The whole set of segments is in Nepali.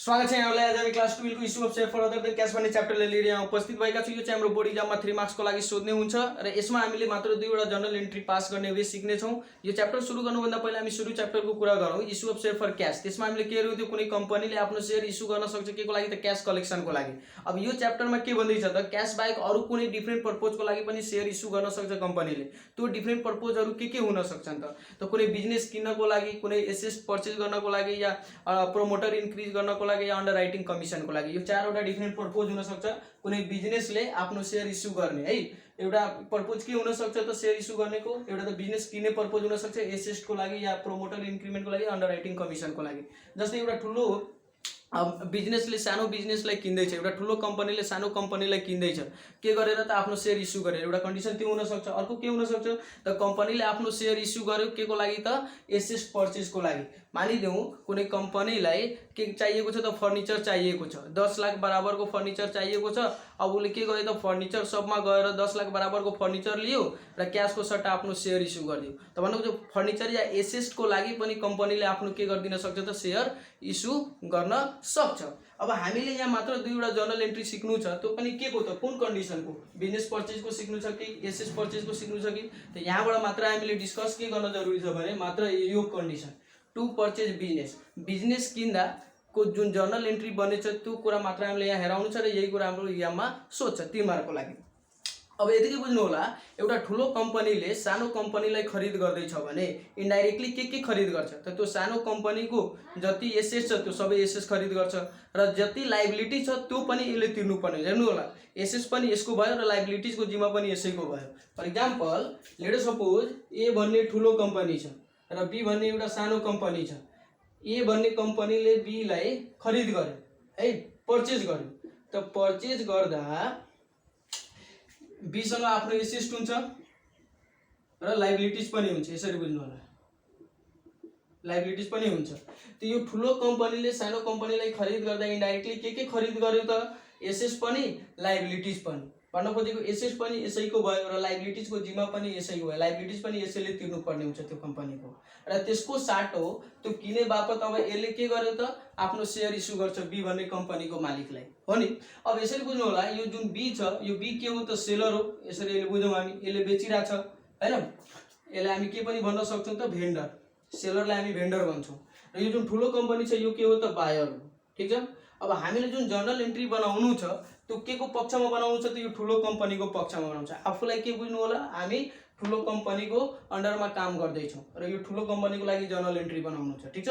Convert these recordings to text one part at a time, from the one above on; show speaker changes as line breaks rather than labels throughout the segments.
स्वागत छ यहाँलाई। आज हामी क्लास 12 को issue of share for other than cash भन्ने च्याप्टरले लिएर यहाँ उपस्थित भएका छौँ। यो चाहिँ हाम्रो बोर्ड इक्जाममा 3 मार्क्स को लागि सोध्ने हुन्छ र यसमा हामीले मात्र 2 वटा जर्नल एन्ट्री पास गर्ने वे सिक्ने छौँ। यो च्याप्टर सुरु गर्नुभन्दा पहिला हामी सुरु च्याप्टरको कुरा गरौँ। Issue of share for cash, त्यसमा हामीले के हेर्यौं, कुनै कम्पनीले आफ्नो शेयर इस्यु गर्न सक्छ केको लागि त क्याश कलेक्सनको लागि। अब यो च्याप्टरमा के भन्दैछ त, क्याश बाहेक अरु कुनै डिफरेन्ट पर्पजको लागि पनि शेयर इस्यु गर्न सक्छ कम्पनीले। त्यो डिफरेन्ट पर्पजहरु के हुन सक्छन् त कुनै बिजनेस किन्नको लागि, कुनै एसेट परचेज गर्नको लागि, या प्रोमोटर इन्क्रिज गर्नको लागि, या अन्डर राइटिङ कमिसन को लागि। यो चारवटा डिफरेन्ट पर्पज हुन सक्छ। कुनै बिजनेसले आफ्नो शेयर इस्यु गर्ने है, एउटा पर्पज के हुन सक्छ त शेयर इस्यु गर्नेको, एउटा त बिजनेस किन्ने पर्पज हुन सक्छ एसेट को लागि, या प्रोमोटर इन्क्रिमेन्ट को लागि, अन्डर राइटिङ कमिसन को लागि। जस्तै एउटा ठुलो बिजनेसले सानो बिजनेसलाई किन्दैछ, एउटा ठुलो कम्पनीले सानो कम्पनीलाई किन्दैछ, के गरेर त आफ्नो शेयर इस्यु गरेर। एउटा कन्डिसन त्यो हुन सक्छ। अर्को के हुन सक्छ त कम्पनीले आफ्नो शेयर इस्यु गर्यो के को लागि त एसेट परचेज को लागि। मानिदेऊ कुनै कम्पनीलाई के चाहिएको छ त फर्निचर चाहिएको छ, 10 लाख बराबरको फर्निचर चाहिएको छ। अब उसले के गर्यो त फर्निचर शपमा गएर 10 लाख बराबरको फर्निचर लियो र क्याशको सट्टा आफ्नो शेयर इस्यु गरिदियो। त भन्नुको जो फर्निचर या एसेट को लागि पनि कम्पनीले आफ्नो के गरिदिन सक्छ त शेयर इस्यु गर्न सक्छ। अब हामीले यहाँ मात्र 2 वटा जर्नल एन्ट्री सिक्नु छ, त्यो पनि के को त कुन कन्डिसनको, बिजनेस परचेज को सिक्नु छ कि एसेट परचेज को सिक्नु छ कि। त यहाँबाट मात्र हामीले डिस्कस के गर्न जरुरी छ भने मात्र यो condition to purchase business, business किन्दा को जुन जर्नल एन्ट्री बनेछ त्यो कुरा मात्र हामीले यहाँ हेराउनु छ र यही कुरा हाम्रो इक्जाममा सोध्छ 3 मार्कको लागि। अब यतिकै बुझ्नु होला, एउटा ठुलो कम्पनीले सानो कम्पनीलाई खरिद गर्दैछ भने इन्डाइरेक्टली के खरिद गर्छ त त्यो सानो कम्पनीको जति एसेट छ त्यो सबै एसेट खरिद गर्छ र जति लायबिलिटी छ त्यो पनि यसले तिर्नु पर्ने। हेर्नु होला, एसेट पनि यसको भयो र लायबिलिटीज को जिम्मा पनि यसैको भयो। For example let us suppose A भन्ने ठुलो कम्पनी छ र बी भन्ने एउटा सानो कम्पनी छ। ए भन्ने कम्पनीले बी लाई खरिद गर्यो है, परचेज गर्यो। त परचेज गर्दा बी सँग आफ्नो एसेट हुन्छ र लायबिलिटीज पनि हुन्छ। यसरी बुझ्नु होला, लायबिलिटीज पनि हुन्छ। त यो ठुलो कम्पनीले सानो कम्पनीलाई खरिद गर्दा इन्डाइरेक्टली के खरिद गर्यो त एसेट पनि लायबिलिटीज पनि। भन्न खोजेको एसेट पनि यसैको भयो र लायबिलिटीज को जिम्मा पनि यसैको भयो। लायबिलिटीज पनि यसैले तिर्नु पर्ने हुन्छ त्यो कम्पनीको। र त्यसको साटो त्यो किने बापत अब यसले के गर्यो त आफ्नो शेयर इस्यु गर्छ बी भन्ने कम्पनीको मालिकलाई, हो नि। अब यसरी बुझ्नु होला, यो जुन बी छ यो बी के हो त सेलर हो। यसरी यसले बुझौँ हामी, यसले बेचिरहेछ हैन। यसलाई हामी के पनि भन्न सक्छौँ त भेन्डर, सेलरलाई हामी भेन्डर भन्छौँ। र यो जुन ठुलो कम्पनी छ यो के हो त बायर हो, ठीक छ। अब हामीले जुन जर्नल एन्ट्री बनाउनु छ त्यो के को पक्षमा बनाउनु छ त यो ठुलो कम्पनीको पक्षमा बनाउनु छ। आफूलाई के बुझ्नु होला, हामी ठुलो कम्पनीको अन्डरमा काम गर्दैछौँ र यो ठुलो कम्पनीको लागि जर्नल एन्ट्री बनाउनु छ, ठीक छ।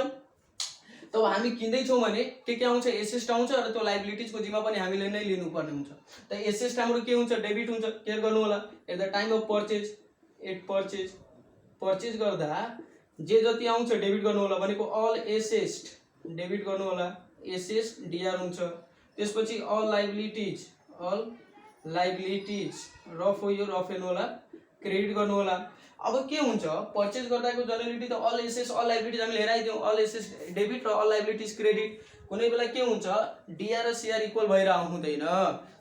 तब हामी किन्दैछौँ भने के आउँछ, एसेट आउँछ र त्यो लायबिलिटीज को जिम्मा पनि हामीले नै लिनुपर्ने हुन्छ। त एसेट हाम्रो के हुन्छ, डेबिट हुन्छ। केयर गर्नु होला, at the time of purchase, at purchase, purchase गर्दा जे जति आउँछ डेबिट गर्नु होला भनेको अल एसेट डेबिट गर्नु होला, एसेट डीआर हुन्छ। त्यसपछि all liabilities, all liabilities rough हो यो, रफ हेर्नु होला, क्रेडिट गर्नु होला। अब के हुन्छ, परचेज गर्दाको जर्नलिटी त अल एसेट्स अल लायबिलिटीज हामीले हेराइदियौँ, अल एसेट्स डेबिट र अल लायबिलिटीज क्रेडिट। कुनै बेला के हुन्छ डीआर र सीआर इक्वल भएर आउँदैन,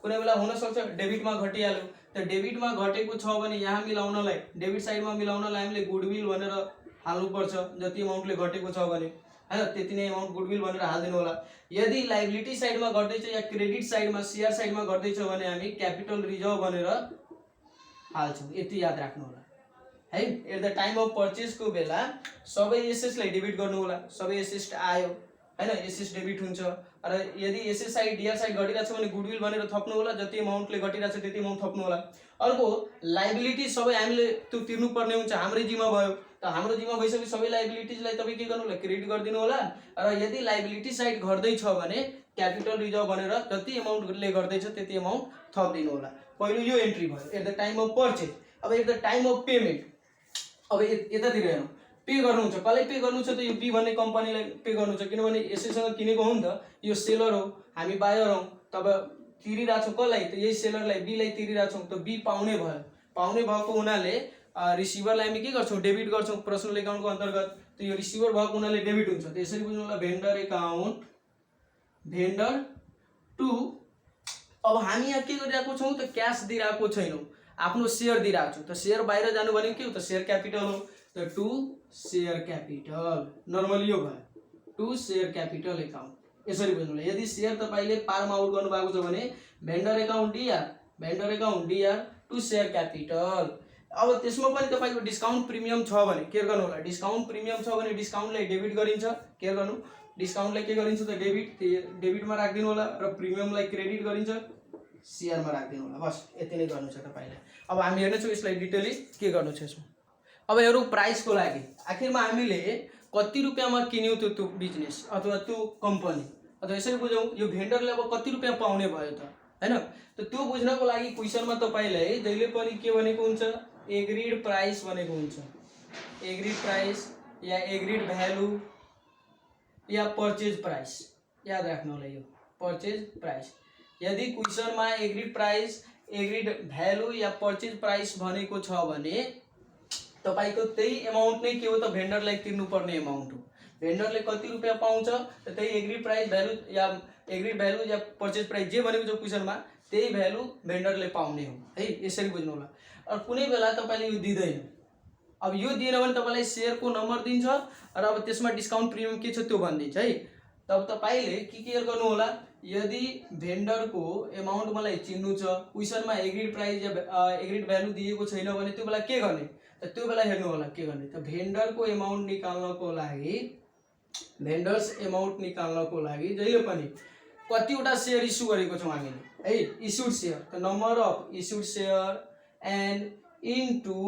कुनै बेला हुन सक्छ डेबिटमा घटिहाल्यो। त डेबिटमा घटेको छ भने यहाँ मिलाउनलाई, डेबिट साइडमा मिलाउनलाई हामीले गुडविल भनेर हाल्नुपर्छ। जति अमाउन्टले घटेको छ भने हैन त्यति नै अमाउन्ट गुडविल भनेर हाल्दिनु होला। यदि लायबिलिटी साइडमा घट्दैछ या क्रेडिट साइडमा सीआर साइडमा घट्दैछ भने हामी क्यापिटल रिजर्भ भनेर हाल्छौँ। यति याद राख्नु होला है। At the time of purchase को बेला सबै एसेट्सलाई डेबिट गर्नु होला, सबै एसेट आयो हैन, एसेट डेबिट हुन्छ। र यदि एसेट साइड डीआर साइड घटिरहेछ भने गुडविल भनेर थप्नु होला, जति अमाउन्टले घटिरहेछ त्यति अमाउन्ट थप्नु होला। अर्को लायबिलिटी सबै हामीले त्यो तिर्नु पर्ने हुन्छ, हाम्रै जिम्मा भयो। त हाम्रो जिम्मा भइसक्यो सबै लायबिलिटीजलाई तपाईँ के गर्नु होला, क्रेडिट गरिदिनु होला। र यदि लायबिलिटी साइड घट्दैछ भने क्यापिटल रिजर्भ भनेर जति अमाउन्टले घट्दैछ त्यति अमाउन्ट थपिदिनु होला। पहिलो यो एन्ट्री भयो at the time of purchase. अब at the time of payment, अब यतातिर हेरौँ, पे गर्नुहुन्छ। कसलाई पे गर्नु छ त यो बी भन्ने कम्पनीलाई पे गर्नु छ, किनभने यसैसँग किनेको हो नि त, यो सेलर हो, हामी बायर हौँ। तब तिरिरहेछौँ कसलाई त यही सेलरलाई, बी लाई तिरिरहेछौँ। त बी पाउने भयो, पाउने भएको हुनाले रिसिभरलाई हामी के गर्छौँ, डेबिट गर्छौँ पर्सनल एकाउन्टको अन्तर्गत। त यो रिसिभर भएको हुनाले डेबिट हुन्छ। त यसरी बुझ्नु होला, भेन्डर एकाउन्ट, भेन्डर टु। अब हामी यहाँ के गरिरहेको छौँ त क्यास दिइरहेको छैनौँ, आफ्नो शेयर दिइरहेको छौँ। त शेयर बाहिर जानु भनेको के हो त शेयर क्यापिटल हो। त टु शेयर क्यापिटल, नर्मली यो भयो टु शेयर क्यापिटल एकाउन्ट। यसरी बुझ्नु होला। यदि सेयर तपाईले पारमा आउट गर्नु भएको छ भने vendor account DR to share capital. अब त्यसमा पनि तपाईको डिस्काउन्ट प्रिमियम छ भने के गर्नु होला, डिस्काउन्ट प्रिमियम छ भने डिस्काउन्टलाई डेबिट गरिन्छ। के गर्नु, डिस्काउन्टलाई के गरिन्छ त डेबिटमा राखिदिनु होला र प्रिमियमलाई क्रेडिट गरिन्छ सेयरमा राखिदिनु होला। बस यति नै गर्नु छ तपाईलाई। अब हामी हेर्नेछौँ यसलाई डिटेली के गर्नु छ यसमा। अब हेरौँ प्राइसको लागि आखिरमा हामीले कति रुपियाँमा किन्यौँ त्यो बिजनेस अथवा त्यो कम्पनी, अथवा यसरी बुझौँ यो भेन्डरले अब कति रुपियाँ पाउने भयो त हैन। त त्यो बुझ्नको लागि क्वेसनमा तपाईलाई जहिले पनि के भनेको हुन्छ, एग्रीड प्राइस भनेको हुन्छ। एग्रीड प्राइस या एग्रीड भ्यालु या परचेज प्राइस, याद राख्नु होला यो परचेज प्राइस। यदि क्वेसनमा एग्रीड प्राइस, एग्रीड भ्यालु या परचेज प्राइस भनेको छ भने तपाईको त्यही अमाउन्ट नै के हो त भेन्डरलाई तिर्नुपर्ने अमाउन्ट हो। भेन्डरले कति रुपियाँ पाउँछ त त्यही एग्रीड प्राइस भ्यालु या एग्रीड भ्यालु या परचेज प्राइस जे भनेको छ क्वेसनमा त्यही भ्यालु भेन्डरले पाउने हो है। यसरी बुझ्नु होला। और कुनै बेला तपाईले यो दिदैन, अब यो दिएन भने तपाईलाई शेयरको नम्बर दिन्छ र अब त्यसमा डिस्काउन्ट प्रिमियम के छ त्यो भनिदिन्छ है। तब तपाईले के गर्नु होला, यदि भेन्डरको अमाउन्ट मलाई चिन्नु छ, क्वेसनमा एग्रीड प्राइस या एग्रीड भ्यालु दिएको छैन भने त्यो बेला के गर्ने त त्यो बेला हेर्नु होला के गर्ने त भेन्डरको अमाउन्ट निकाल्नको लागि, भेन्डर्स अमाउन्ट निकाल्नको लागि जहिले पनि कतिवटा शेयर इस्यु गरेको छौं हामीले है, इस्युड शेयर त number of issued share and into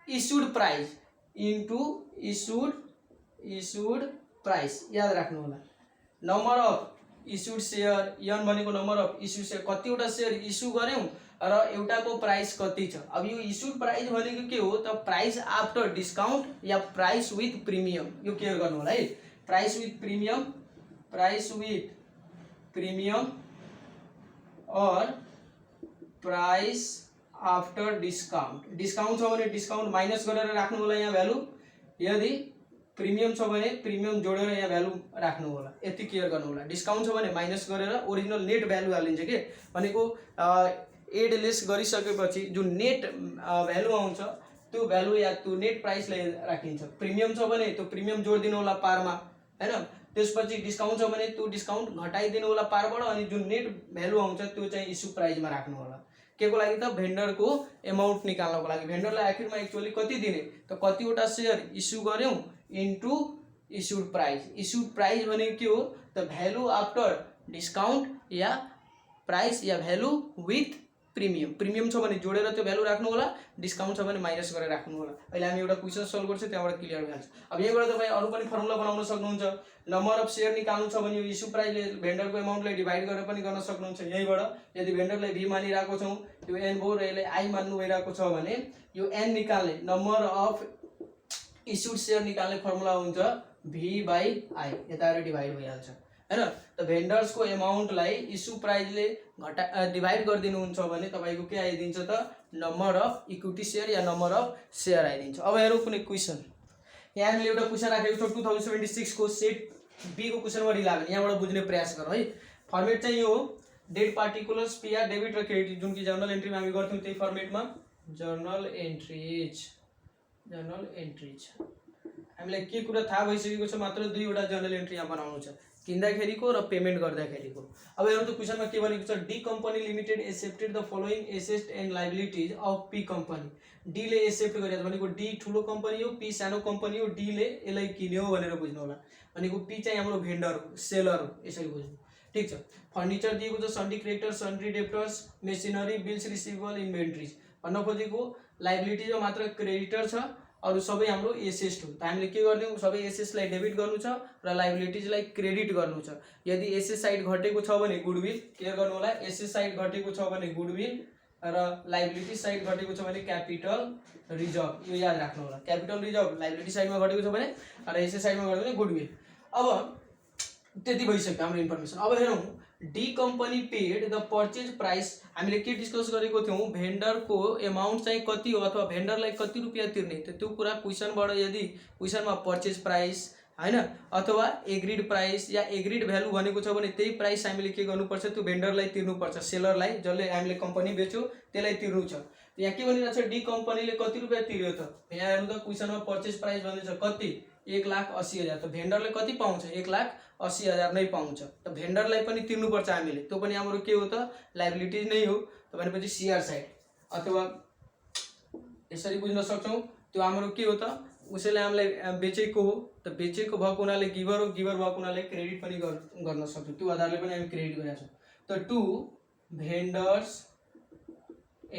issued price, into issued price याद राख्नु होला। Number of issued share, N भनेको नम्बर अफ इस्युड शेयर, कतिवटा शेयर इस्यु गर्यौं र एउटाको प्राइस कति छ। अब यो इस्युड प्राइस भनेको के हो त price after discount yeah price with premium, यो केयर गर्नु होला है। Price with premium, price with premium और प्राइस आफ्टर डिस्काउन्ट। डिस्काउन्ट छ भने डिस्काउन्ट माइनस गरेर राख्नु होला यहाँ भ्यालु, यदि प्रिमियम छ भने प्रिमियम जोडेर यहाँ भ्यालु राख्नु होला। यति केयर गर्नु होला। डिस्काउन्ट छ भने माइनस गरेर ओरिजिनल नेट भ्यालु हालिन्छ के भनेको एड लेस गरिसकेपछि जुन नेट भ्यालु आउँछ त्यो भ्यालु या त्यो नेट प्राइसलाई राखिन्छ। प्रिमियम छ भने त्यो प्रिमियम जोड दिनु होला पारमा हैन। त्यसपछि डिस्काउन्ट छ भने त्यो डिस्काउन्ट घटाइदिनु होला पारबाट अनि जुन नेट भ्यालु आउँछ त्यो चाहिँ इस्यु प्राइसमा राख्नु होला। के को लागि त भेन्डरको अमाउन्ट निकाल्नको लागि। भेन्डरलाई आखिरमा एक्चुअली कति दिने त कतिवटा शेयर इस्यु गर्यौं into issued price. Issued price भनेको के हो त value after discount yeah price yeah value with premium. Premium छ भने जोडेर त्यो भ्यालु राख्नु होला, डिस्काउन्ट छ भने माइनस गरेर राख्नु होला। अहिले हामी एउटा क्वेशन सल्भ गर्छौं त्यहाँबाट क्लियर भइहाल्छ। अब यहीबाट तपाई अरु पनि फर्मुला बनाउन सक्नुहुन्छ। नम्बर अफ शेयर निकाल्नु छ भने यो इस्यु प्राइसले भेन्डरको अमाउन्टलाई डिभाइड गरेर पनि गर्न सक्नुहुन्छ। यहीबाट यदि भेन्डरलाई v मानिराको छौं, यो n भयो र यसलाई i मान्नु भइराको छ भने यो n निकाल्ने नम्बर अफ इस्युड शेयर निकाल्ने फर्मुला हुन्छ v/i, यताबाट डिभाइड भइहाल्छ हैन। त भेन्डर्स को अमाउन्ट लाई इस्यु प्राइसले डिभाइड गरिदिनुहुन्छ भने तपाईको के आइदिन्छ त number of equity share yeah number of share आइदिन्छ। अब हेरौँ कुनै क्वेशन। यहाँ हामीले एउटा क्वेशन राखेको छ 2076 को सेट बी को क्वेशन मा 11। यहाँबाट बुझ्ने प्रयास गरौँ है। फर्मेट चाहिँ यो हो, डेट पार्टिकुलर्स पीआर डेबिट र क्रेडिट जुन कि जर्नल एन्ट्रीमा हामी गर्थ्यौं त्यही फर्मेटमा जर्नल एन्ट्रीज हामीलाई के कुरा थाहा भइसकेको छ, मात्र दुईवटा जर्नल एन्ट्री यहाँ बनाउनु छ, किन्दाखेरिको र पेमेन्ट गर्दाखेरिको। अब हेरौँ त क्वेशनमा के भनेको छ, D company limited accepted the following assets and liabilities of P company. D ले एक्सेप्ट गरेको भनेको डी ठुलो कम्पनी हो, पी सानो कम्पनी हो, डी ले यसलाई किन्यो भनेर बुझ्नु होला। भनेको पी चाहिँ हाम्रो भेन्डर हो, सेलर हो, यसरी बुझ्नु ठीक छ। फर्निचर दिएको छ, sundry creditor, sundry debtors, machinery, bills receivable, inventories. भन्न खोजेको लायबिलिटीजमा मात्र क्रेडिटर छ, अरु सबै हाम्रो एसेट्स हो। त हामीले के गर्दियौ, सबै एसेट्स लाई डेबिट गर्नु छ र लायबिलिटीज लाई क्रेडिट गर्नु छ। यदि एसेट साइड घटेको छ भने गुडविल केयर गर्नु होला, एसेट साइड घटेको छ भने गुडविल र लायबिलिटी साइड घटेको छ भने क्यापिटल रिजर्भ, यो याद राख्नु होला। क्यापिटल रिजर्भ लायबिलिटी साइडमा घटेको छ भने र एसेट साइडमा घटेको भने गुडविल। अब त्यति भइसक्यो हाम्रो इन्फर्मेसन। अब हेरौँ D company paid the purchase price. हामीले के डिस्कस गरेको थियौं, भेन्डरको अमाउन्ट चाहिँ कति हो अथवा भेन्डरलाई कति रुपियाँ तिर्ने, त्यो कुरा क्वेशनबाट यदि क्वेशनमा परचेज प्राइस हैन अथवा एग्रीड प्राइस या एग्रीड भ्यालु भनेको छ भने त्यही प्राइस हामीले के गर्नुपर्छ, त्यो भेन्डरलाई तिर्नुपर्छ, सेलरलाई जसले हामीले कम्पनी बेच्यो त्यसलाई तिर्नु छ। यहाँ के भनिरहेको छ, डी कम्पनीले कति रुपियाँ तिर्यो त, यहाँ हेर्नु त क्वेशनमा परचेज प्राइस भन्दैछ कति 1,80,000 त भेन्डरले कति पाउँछ 1,80,000 नै पाउँछ त भेन्डरलाई पनि तिर्नुपर्छ हामीले त्यो पनि हाम्रो के हो त लायबिलिटीज नै हो त भनेपछि सीआर साइड अथवा यसरी बुझ्न सक्छौं त्यो हाम्रो के हो त उसैले हामीलाई बेचेको हो त बेचेको भएको हुनाले गिभर हो गिभर भएको हुनाले क्रेडिट पनि गर्न सक्छौं त्यो आधारले पनि हामी क्रेडिट गरेका छौं त टु भेन्डर्स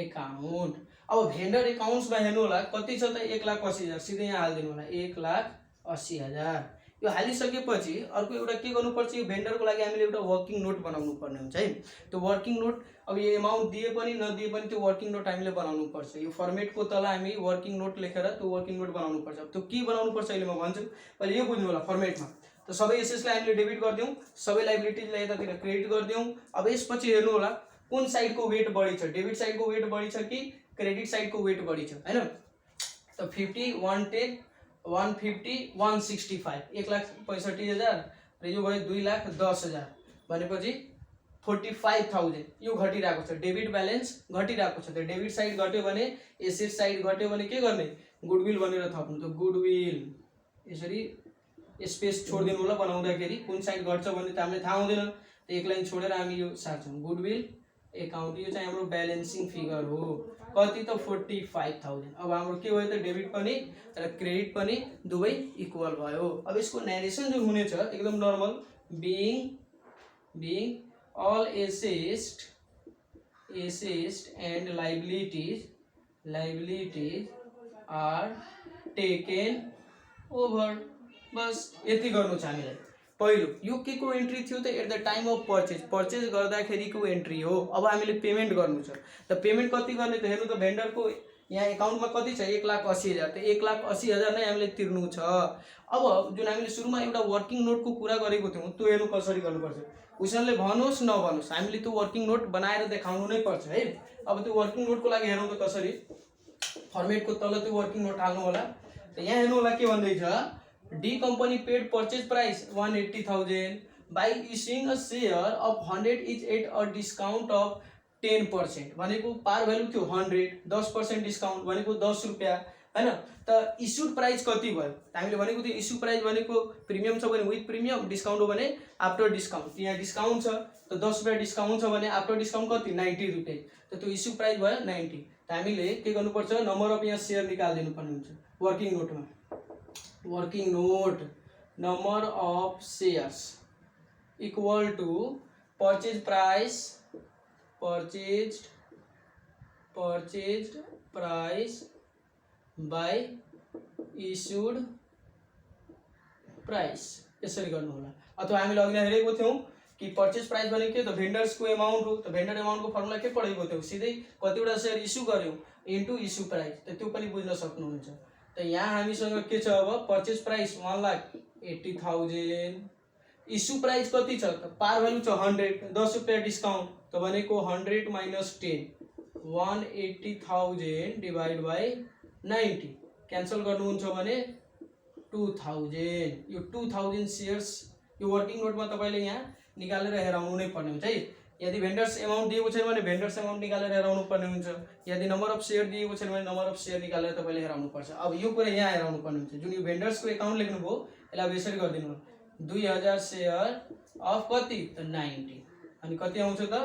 एकाउन्ट अब भेन्डर एकाउन्ट्समा हेर्नु होला कति छ त 1,80,000 सिधै यहाँ हाल्दिनु होला 1,80,000 यो हालिसकेपछि अर्को एउटा के गर्नुपर्छ यो भेन्डरको लागि हामीले एउटा वर्किङ नोट बनाउनु पर्ने हुन्छ है त्यो वर्किङ नोट अब यो अमाउन्ट दिए पनि नदिए पनि त्यो वर्किङ नोट हामीले बनाउनु पर्छ यो फर्मेटको तल हामी वर्किङ नोट लेखेर त्यो वर्किङ नोट बनाउनु पर्छ त्यो के बनाउनु पर्छ अहिले म भन्छु पहिले यो बुझ्नु होला फर्मेटमा त सबै एसेट्सलाई हामीले डेबिट गर्दियौं सबै लायबिलिटीजलाई यतातिर क्रेडिट गर्दियौं अब यसपछि हेर्नु होला कुन साइडको वेट बढी छ डेबिट साइडको वेट बढी छ कि क्रेडिट साइडको वेट बढी छ हैन त 50 110 150 165 1,65,000 र यो भयो 2,10,000 भनेपछि 45,000 यो घटिरहेको छ डेबिट ब्यालेन्स घटिरहेको छ त डेबिट साइड घट्यो भने एसेट साइड घट्यो भने के गर्ने गुडविल भनेर थप्नु त गुडविल यसरी स्पेस छोड्दिनु होला बनाउँदाखेरि कुन साइड घट्छ भन्ने त हामीले थाहा हुँदैन त एक लाइन छोडेर हामी यो सार्छौं गुडविल एकाउन्ट यो चाहिँ हाम्रो ब्यालेन्सिङ फिगर हो कति त 45,000 अब हाम्रो के भयो त डेबिट पनि र क्रेडिट पनि दुवै इक्वल भयो अब यसको नरेसन जो हुनेछ एकदम normal being all assets and liabilities are taken over बस यति गर्नु छ हामीलाई पहिलो यो के को एन्ट्री थियो त at the time of purchase गर्दाखेरिको एन्ट्री हो अब हामीले पेमेन्ट गर्नु छ त पेमेन्ट कति गर्ने त हेर्नु त भेन्डरको यहाँ एकाउन्टमा कति छ 1,80,000 त 1,80,000 नै हामीले तिर्नु छ अब जुन हामीले सुरुमा एउटा वर्किङ नोटको कुरा गरेको थियौं त्यो हेर्नु कसरी गर्नुपर्छ क्वेशनले भनोस् नभनोस् हामीले त्यो वर्किङ नोट बनाएर देखाउनु नै पर्छ है अब त्यो वर्किङ नोटको लागि हेरौँ त कसरी फर्मेटको तल त्यो वर्किङ नोट हाल्नु होला त यहाँ हेर्नु होला के भन्दै छ D company paid purchase price 180,000 by issuing a share of 100 each at a discount of 10% भनेको पार भ्यालु थियो 100 10% डिस्काउन्ट भनेको 10 रुपैयाँ हैन त इस्युड प्राइस कति भयो हामीले भनेको थियो इस्यु प्राइस भनेको प्रिमियम छ भने विथ प्रिमियम डिस्काउन्ट हो भने आफ्टर डिस्काउन्ट यहाँ डिस्काउन्ट छ त 10 रुपैयाँ डिस्काउन्ट छ भने आफ्टर डिस्काउन्ट कति 90 रुपैयाँ त त्यो इस्यु प्राइस भयो 90 त हामीले के गर्नुपर्छ नम्बर अफ यहाँ शेयर निकाल्दिनु पर्ने हुन्छ वर्किङ नोटमा working note number of shares equal to purchase price purchased price by issued price यसरी गर्नु होला अथवा हामीले अघि हेरेको थियौं कि परचेज प्राइस भनेको के त भेन्डर्स को अमाउन्ट हो त भेन्डर अमाउन्ट को फर्मुला के पढेको थियौ सिधै कतिवटा शेयर इस्यु गर्यौ इन्टु इस्यु प्राइस त त्यो पनि बुझ्न सक्नुहुन्छ त यहाँ हामीसँग के छ अब परचेज प्राइस 1,80,000 इस्यु प्राइस कति छ त पार भ्यालु छ 100 10 रुपैयाँ डिस्काउन्ट त भनेको 100 माइनस 10 180,000 डिवाइड बाई 90 क्यान्सल गर्नुहुन्छ भने 2,000 यो 2,000 शेयर्स यो वर्किङ नोटमा तपाईले यहाँ निकालेर हेराउनु नै पर्ने हुन्छ है यदि भेन्डर्स अमाउन्ट दिएको छैन भने भेन्डर्स अमाउन्ट निकालेर हेराउनु पर्ने हुन्छ यदि नम्बर अफ शेयर दिएको छैन भने नम्बर अफ शेयर निकालेर तपाईले हेराउनु पर्छ अब यो कुरा यहाँ हेराउनु पर्ने हुन्छ जुन यो भेन्डर्स को अकाउन्ट लेख्नुभयो यसलाई अब यसरी गर्दिनु 2000 शेयर अफ कति त 90 अनि कति आउँछ त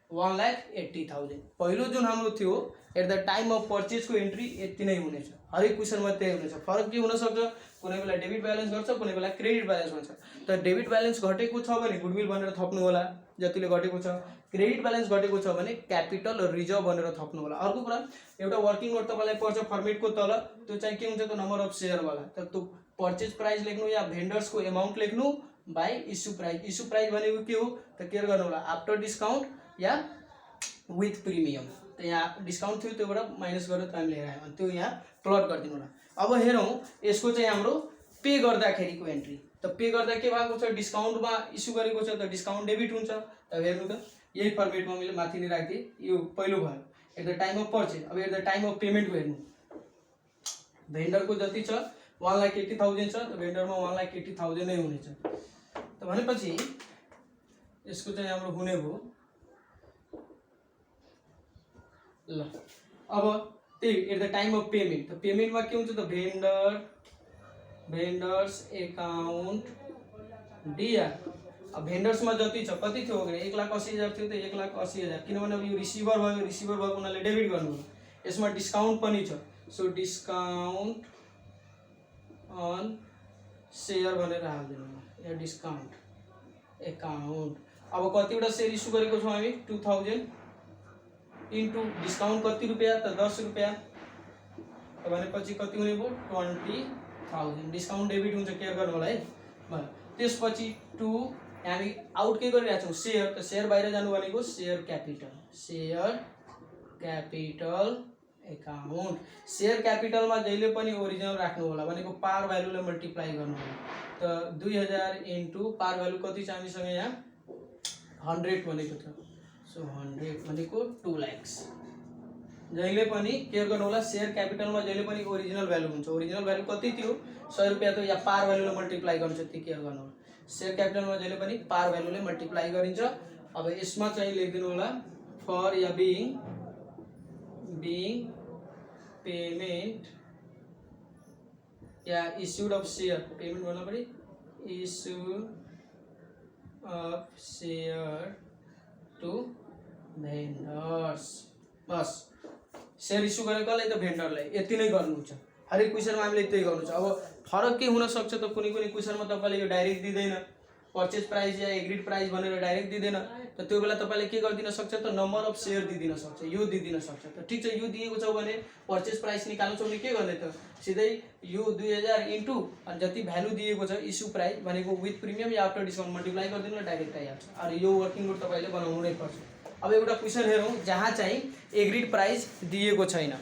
1,80,000 पहिलो जुन हाम्रो थियो at the time of purchase को एन्ट्री यति नै हुनेछ हरेक क्वेशनमा त्यही हुनेछ फरक के हुन सक्छ कुनै बेला डेबिट ब्यालेन्स गर्छ कुनै बेला क्रेडिट ब्यालेन्स हुन्छ त डेबिट ब्यालेन्स घटेको छ भने गुडविल भनेर थप्नु होला जतिले घटेको छ क्रेडिट ब्यालेन्स घटेको छ भने क्यापिटल रिजर्भ भनेर थप्नु होला अर्को कुरा एउटा वर्किङ नोट तपाईलाई पर्छ फर्मेटको तल त्यो चाहिँ के हुन्छ त नम्बर अफ शेयर वाला त त्यो परचेज प्राइस लेख्नु या भेन्डर्स को अमाउन्ट लेख्नु बाइ इस्यु प्राइस भनेको के हो त केयर गर्नु होला after discount yeah with premium त यहाँ डिस्काउन्ट थियो त्योबाट माइनस गरेर हामीले हेरायौं त्यो यहाँ प्लट गरिदिनु होला अब हेरौं यसको चाहिँ हाम्रो पे गर्दाखेरिको एन्ट्री त पे गर्दा के भएको छ डिस्काउन्टमा इस्यु गरेको छ त डिस्काउन्ट डेबिट हुन्छ त हेर्नु त यही फर्मेटमा मैले माथि नै राखे यो पहिलो भयो at the time of purchase अब at the time of payment को हेर्नु भेन्डरको जति छ 1,80,000 छ त भेन्डरमा 1,80,000 नै हुनेछ त भनेपछि यसको चाहिँ हाम्रो हुने भयो ल अब त्यही at the time of payment त पेमेन्टमा के हुन्छ त भेन्डर्स एकाउन्ट डिआर। अब भेन्डर्समा जति छ कति थियो भने 1,80,000 थियो त 1,80,000, किनभने अब यो रिसिभर भयो, रिसिभर भएको उनीहरूले डेबिट गर्नुभयो। यसमा डिस्काउन्ट पनि छ, सो डिस्काउन्ट अन सेयर भनेर हाल्दिनु या डिस्काउन्ट एकाउन्ट। अब कतिवटा सेयर इस्यु गरेको छौँ हामी 2000 इन्टु डिस्काउन्ट कति रुपियाँ त 10 रुपियाँ भनेपछि कति हुने भयो 20,000 डिस्काउन्ट डेबिट हुन्छ, केयर गर्नु होला है। भयो त्यसपछि टु हामी आउट के गरिरहेको छौँ सेयर, त सेयर बाहिर जानु भनेको सेयर क्यापिटल एकाउन्ट। सेयर क्यापिटलमा जहिले पनि ओरिजिनल राख्नु होला भनेको पार भ्यालुले मल्टिप्लाई गर्नु होला। त 2000 इन्टु पार भ्यालु कति छ हामीसँग यहाँ 100 भनेको छ, सो 100 भनेको 2 लाख। जहिले पनि केयर गर्नु होला सेयर क्यापिटलमा जहिले पनि ओरिजिनल भ्यालु हुन्छ। ओरिजिनल भ्यालु कति थियो 100 रुपियाँ थियो, या पार भ्यालुले मल्टिप्लाई गर्नु छ त्यो केयर गर्नु होला। सेयर क्यापिटलमा जहिले पनि पार भ्यालुले मल्टिप्लाई गरिन्छ। अब यसमा चाहिँ लेखिदिनु होला फर या बिइङ पेमेन्ट या इस्युड अफ सेयर, पेमेन्ट भन्नु पर्यो issue of share to vendors. बस सेयर इस्यु गरेको कसलाई त भेन्डरलाई, यति नै गर्नु छ। हरेक क्वेसनमा हामीले त्यही गर्नु छ। अब फरक के हुन सक्छ त कुनै कुनै क्वेसनमा तपाईले यो डाइरेक्ट दिँदैन, पर्चेज प्राइस या एग्रीड प्राइस भनेर डाइरेक्ट दिँदैन, त त्यो बेला तपाईले के गरिदिन सक्छ त नम्बर अफ सेयर दिदिन सक्छ, यो दिदिन सक्छ। त ठीक छ, यो दिएको छ भने पर्चेज प्राइस निकाल्नु छ भने के गर्ने त सिधै यो 2000 इन्टु जति भ्यालु दिएको छ इस्यु प्राइस भनेको with premium yeah after discount multiply गरिदिनु डाइरेक्ट आइहाल्छ। अरे यो वर्किङ नोट तपाईले बनाउनु नै पर्छ। अब एउटा क्वेसन हेरौँ जहाँ चाहिँ एग्रीड प्राइस दिएको छैन।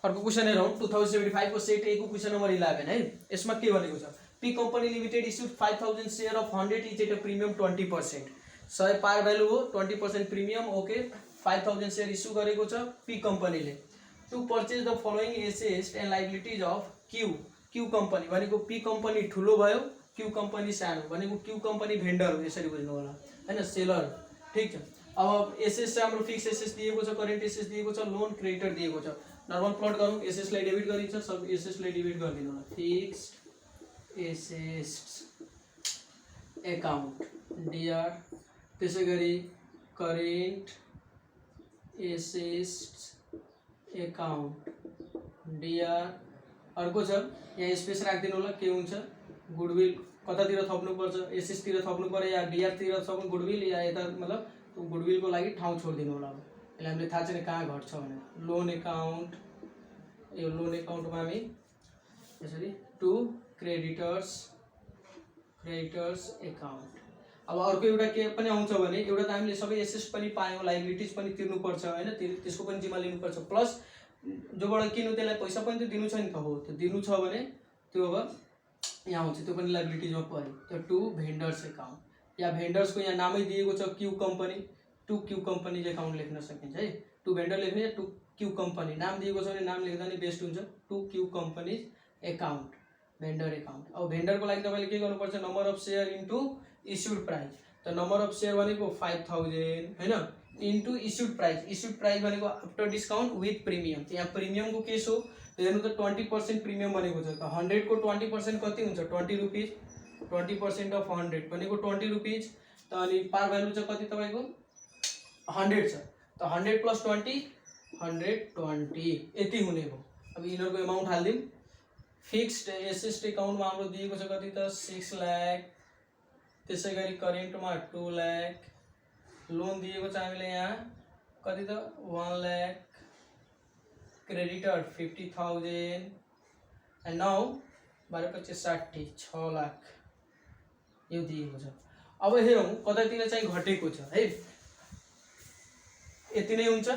अर्को क्वेसन हेरौँ 2075 को सेट ए को क्वेसन नम्बर 11 है। यसमा के भनेको छ P company limited issued 5000 share of 100 each at a premium 20%। 100 पार भ्यालु हो 20% प्रिमियम, ओके 5000 शेयर इस्यु गरेको छ पी कंपनीले। To purchase the following assets and liabilities of Q company भनेको पी कंपनी ठुलो भयो, क्यू कंपनी सानो भनेको क्यू कंपनी भेन्डर हो, यसरी बुझ्नु होला हैन, सेलर। ठीक छ। अब एसेट्स चाहिँ हाम्रो फिक्स एसेट्स दिएको छ, करेन्ट एसेट्स दिएको छ, लोन क्रेडिटर दिएको छ। नर्मल प्लट गरौँ, एसेट्स लाई डेबिट गरिन्छ, सब एसेट्स लाई डेबिट गरिदिनु होला। फिक्स्ड एसेट्स अकाउन्ट डिआर, त्यसैगरी करेन्ट एसेट्स अकाउन्ट डिआर। अर्को छ यहाँ स्पेस राखिदिनु होला, के हुन्छ गुडविल कतातिर थप्नुपर्छ, एसेट्स तिर थप्नु पर्यो या डिआर तिर थप्नु गुडविल, या यता मतलब गुडविल को लागि ठाउँ छोडिदिनु होला। अब यसले हामीले थाहा छैन कहाँ घट्छ भनेर। लोन अकाउन्ट, यो लोन अकाउन्टमा हामी यसरी टु क्रेडिटर्स अकाउन्ट। अब अर्को एउटा के पनि आउँछ भने एउटा त हामीले सबै एसेट्स पनि पायौँ, लायबिलिटीज पनि तिर्नुपर्छ हैन, त्यसको पनि जिम्मा लिनुपर्छ, प्लस जोबाट किन्नु त्यसलाई पैसा पनि त दिनु छ नि त, हो त्यो दिनु छ भने त्यो अब यहाँ आउँछ, त्यो पनि लायबिलिटीजमा पर्यो। त्यो टु भेन्डर्स अकाउन्ट या भेन्डर्सको यहाँ नामै दिएको छ Q company, to Q company account लेख्न सकिन्छ है। टु भेन्डर लेख्ने, टु क्यू कंपनी नाम दिएको छ भने नाम लेख्दा नि बेस्ट हुन्छ। To Q company account vendor account. अब भेन्डरको लागि तपाईले के गर्नुपर्छ number of share into issued price. त नम्बर अफ सेयर भनेको 5000 हैन इन्टु इस्युड प्राइस भनेको आफ्टर डिस्काउन्ट विथ प्रिमियम। यहाँ प्रिमियमको केस हो हेर्नु त 20% प्रिमियम भनेको छ। त 100 को 20% कति हुन्छ 20 रुपीज, 20% अफ 100 भनेको 20 रुपीज। त अनि पार भ्यालु चाहिँ कति तपाईको 100 छ। त 100 प्लस 20 120 यति हुने भयो। अब यिनीहरुको अमाउन्ट हाल्दिम। फिक्स्ड एसेट अकाउन्टमा हाम्रो दिएको छ कति त 6 लाख, त्यसैगरी करेन्टमा 2 लाख, लोन दिएको छ हामीले यहाँ कति त 1 lakh, creditor 50,000 and now 12/25 60 6 lakh यो दिएको छ। अब हेरौँ कतातिर चाहिँ घटेको छ है। यति नै हुन्छ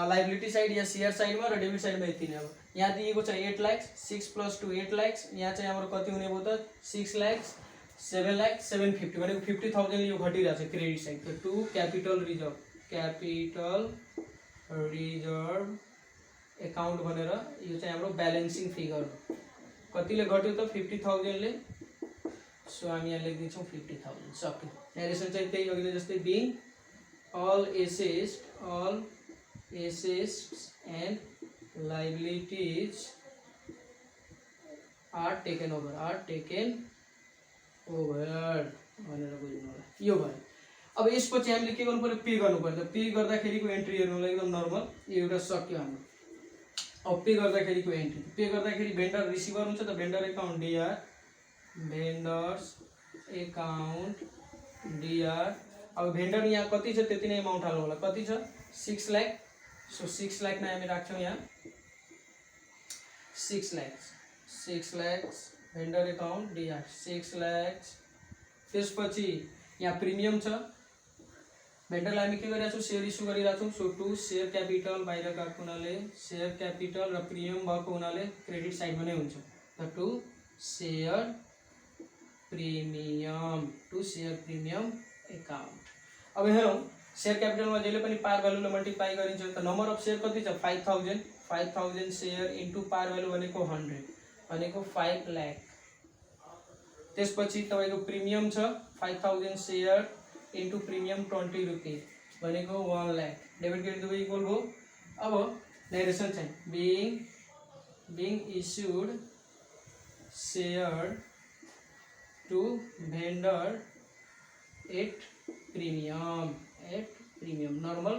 लायबिलिटी साइड या शेयर साइडमा र डेबिट साइडमा यति नै। अब यहाँ दिएको छ 8 लाख, 6 + 2 8 लाख, यहाँ चाहिँ हाम्रो कति हुने भयो त 6 लाख 7 लाख 750 भनेको 50,000 यो घटिरहेको छ क्रेडिट साइड। त टु क्यापिटल रिजर्भ अकाउन्ट भनेर यो चाहिँ हाम्रो ब्यालेन्सिङ फिगर हो। कतिले घट्यो त 50,000 ले, सो हामी यहाँ लेख्दिन्छौँ 50,000 सक्यो। नेरेसन चाहिँ त्यही अघिले जस्तै being all assets and liabilities are taken over भनेर बुझ्नु होला। यो भयो। अब यसपछि हामीले के गर्नु पर्यो, पे गर्नु पर्यो। पे गर्दाखेरिको एन्ट्री हेर्नुलाई एकदम नर्मल, यो एउटा सक्यो हाम्रो। अब पे गर्दाखेरिको एन्ट्री, पे गर्दाखेरि भेन्डर रिसिभर हुन्छ त, vendor account DR, vendors account DR. अब भेन्डर यहाँ कति छ त्यति नै एमाउन्ट हाल्नु होला। कति छ 6 लाख। सो 6 लाख नै हामी राख्छौँ यहाँ 6 lakh vendor account DR 6 lakh. त्यसपछि यहाँ प्रिमियम छ, भेन्डरलाई हामी के गरिरहेको छौँ, सेयर इस्यु गरिरहेको छौँ। सो टु सेयर क्यापिटल बाहिर गएको हुनाले सेयर क्यापिटल र प्रिमियम भएको हुनाले क्रेडिट साइडमा नै हुन्छ। त टु सेयर प्रिमियम एकाउन्ट। अब हेरौँ सेयर क्यापिटलमा जहिले पनि पार भ्यालुले मल्टिप्लाई गरिन्छ। त नम्बर अफ सेयर कति छ 5000 सेयर इन्टु पार भ्यालु भनेको 100 भनेको 5 लाख। त्यसपछि तपाईँको प्रिमियम छ 5000 सेयर इन्टु प्रिमियम 20 रुपिस भनेको 1 लाख। डेबिट क्रेडिट दुवै इक्वल भयो। अब नेरेसन चाहिँ being issued share to vendor at premium normal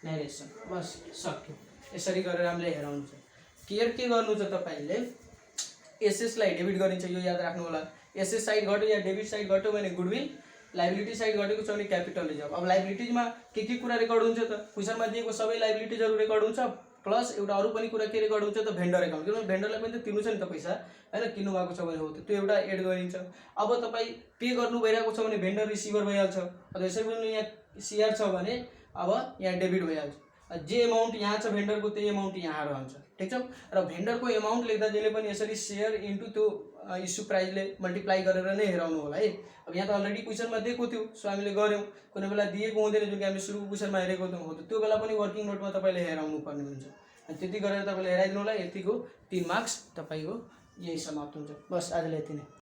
narration. बस सक्यो। यसरी गरेर हामीले हेराउनु छ। के गर्नु छ तपाईँले, एसएसलाई डेबिट गरिन्छ, यो याद राख्नु होला। एसएस साइड घट्यो या डेबिट साइड घट्यो भने गुडविल, लाइबिलिटी साइड घटेको छ भने क्यापिटल रिजर्भ। अब लाइबिलिटीजमा के कुरा रेकर्ड हुन्छ त, क्वेसनमा दिएको सबै लाइबिलिटीजहरू रेकर्ड हुन्छ, प्लस एउटा अरू पनि कुरा के रेकर्ड हुन्छ त, भेन्डर एकाउन्ट। किनभने भेन्डरलाई पनि त तिर्नु छ नि त पैसा, हैन, किन्नु भएको छ भने हो त्यो एउटा एड गरिन्छ। अब तपाईँ पे गर्नु भइरहेको छ भने भेन्डर रिसिभर भइहाल्छ। अब यसरी पनि यहाँ सिआर छ भने अब यहाँ डेबिट भइहाल्छ। जे एमाउन्ट यहाँ छ भेन्डरको त्यही एमाउन्ट यहाँ रहन्छ। ठिक छ। र भेन्डरको एमाउन्ट लेख्दा जहिले पनि यसरी सेयर इन्टु त्यो इस्यु प्राइसले मल्टिप्लाई गरेर नै हेराउनु होला है। अब यहाँ त अलरेडी क्वेसनमा दिएको थियो, सो हामीले गऱ्यौँ। कुनै बेला दिएको हुँदैन, जुन कि हामीले सुरुको क्वेसनमा हेरेको हो, त्यो बेला पनि वर्किङ नोटमा तपाईँले हेराउनु पर्ने हुन्छ। अनि त्यति गरेर तपाईँले हेराइदिनु होला। यतिको 3 मार्क्स तपाईँको यही समाप्त हुन्छ। बस आजलाई यति नै।